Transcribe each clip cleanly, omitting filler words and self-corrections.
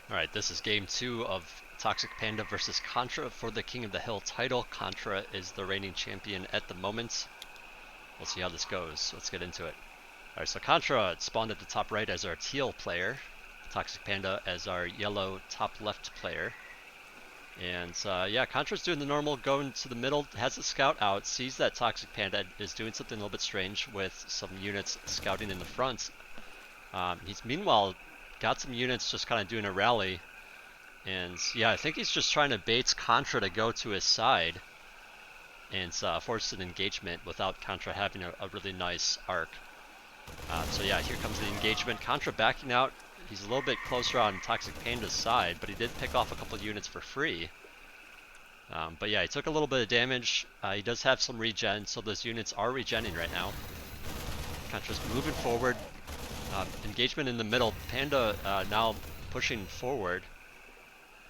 Alright, this is game 2 of Toxicpanda versus Contra for the King of the Hill title. Contra is the reigning champion at the moment. We'll see how this goes. Let's get into it. Alright, so Contra spawned at the top right as our teal player. Toxicpanda as our yellow top left player. And yeah, Contra's doing the normal, going to the middle, has a scout out, sees that Toxicpanda is doing something a little bit strange with some units scouting in the front. He's meanwhile got some units just kind of doing a rally. And yeah, I think he's just trying to bait Contra to go to his side and force an engagement without Contra having a really nice arc. So yeah, here comes the engagement. Contra backing out. He's a little bit closer on Toxicpanda's side, but he did pick off a couple units for free. But yeah, he took a little bit of damage. He does have some regen, so those units are regenning right now. Contra's moving forward. Engagement in the middle. Panda now pushing forward.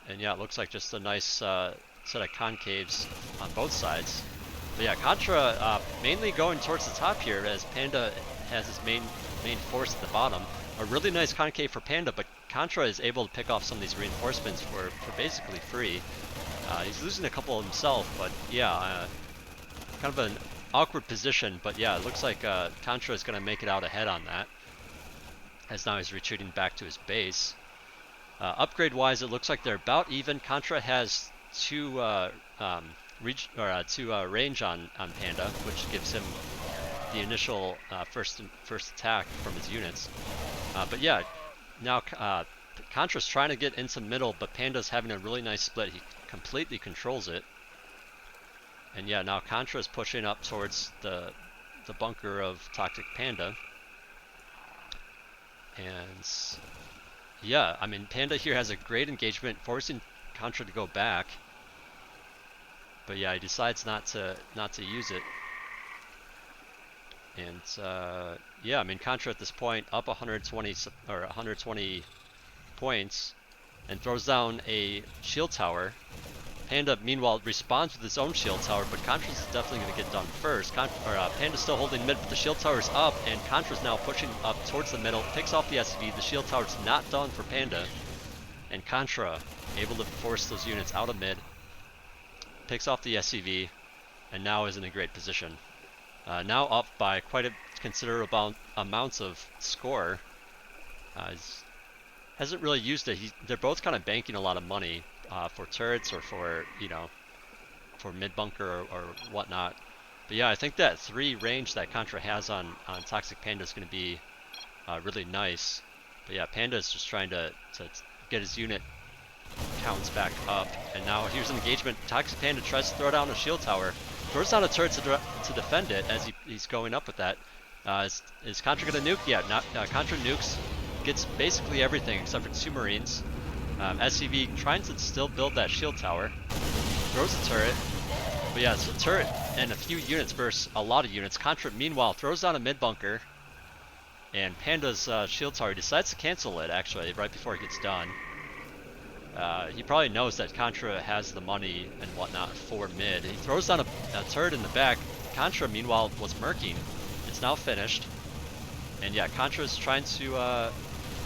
And yeah, it looks like just a nice set of concaves on both sides. But yeah, Contra mainly going towards the top here as Panda has his main force at the bottom. A really nice concave for Panda, but Contra is able to pick off some of these reinforcements for basically free. He's losing a couple himself, but yeah, kind of an awkward position. But yeah, it looks like Contra is going to make it out ahead on that, as now he's retreating back to his base. Upgrade-wise, it looks like they're about even. Contra has two range on Panda, which gives him the initial first attack from his units. But yeah, now Contra's trying to get into middle, but Panda's having a really nice split. He completely controls it. And yeah, now Contra's pushing up towards the bunker of Toxicpanda. And yeah, I mean, Panda here has a great engagement, forcing Contra to go back. But yeah, he decides not to use it. And yeah, I mean, Contra at this point up 120 points and throws down a shield tower. Panda meanwhile responds with his own shield tower, but Contra's is definitely going to get done first. Panda's still holding mid, but the shield tower's up, and Contra's now pushing up towards the middle, picks off the SCV. The shield tower's not done for Panda, and Contra able to force those units out of mid, picks off the SCV, and now is in a great position. Now up by quite a considerable amounts of score. Hasn't really used it. They're both kind of banking a lot of money for turrets or for, you know, for mid bunker or whatnot. But yeah, I think that 3 range that Contra has on Toxicpanda is going to be really nice. But yeah, Panda is just trying to get his unit counts back up. And now here's an engagement. Toxicpanda tries to throw down a shield tower. Throws down a turret to defend it as he's going up with that. Is Contra going to nuke? Yeah, Contra nukes. Gets basically everything except for 2 Marines. SCV trying to still build that shield tower. Throws a turret. But yeah, it's a turret and a few units versus a lot of units. Contra, meanwhile, throws down a mid-bunker. And Panda's shield tower decides to cancel it, actually, right before it gets done. He probably knows that Contra has the money and whatnot for mid. He throws down a turret in the back. Contra, meanwhile, was murking. It's now finished. And yeah, Contra is trying to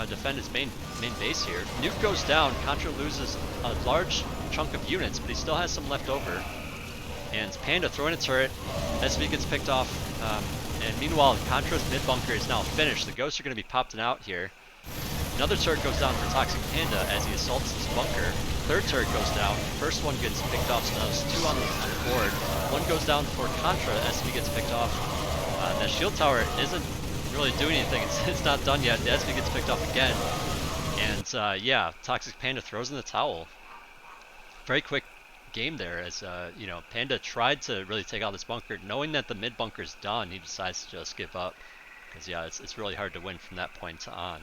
defend his main base here. Nuke goes down. Contra loses a large chunk of units, but he still has some left over. And Panda throwing a turret. SV gets picked off. And meanwhile, Contra's mid-bunker is now finished. The ghosts are going to be popping out here. Another turret goes down for Toxicpanda as he assaults this bunker. Third turret goes down. First one gets picked off, so there's 2 on the board. One goes down for Contra. SV gets picked off. That shield tower isn't really doing anything. It's not done yet. The SV gets picked off again. And yeah, Toxicpanda throws in the towel. Very quick game there as, you know, Panda tried to really take out this bunker. Knowing that the mid bunker's done, he decides to just give up. Because yeah, it's really hard to win from that point on.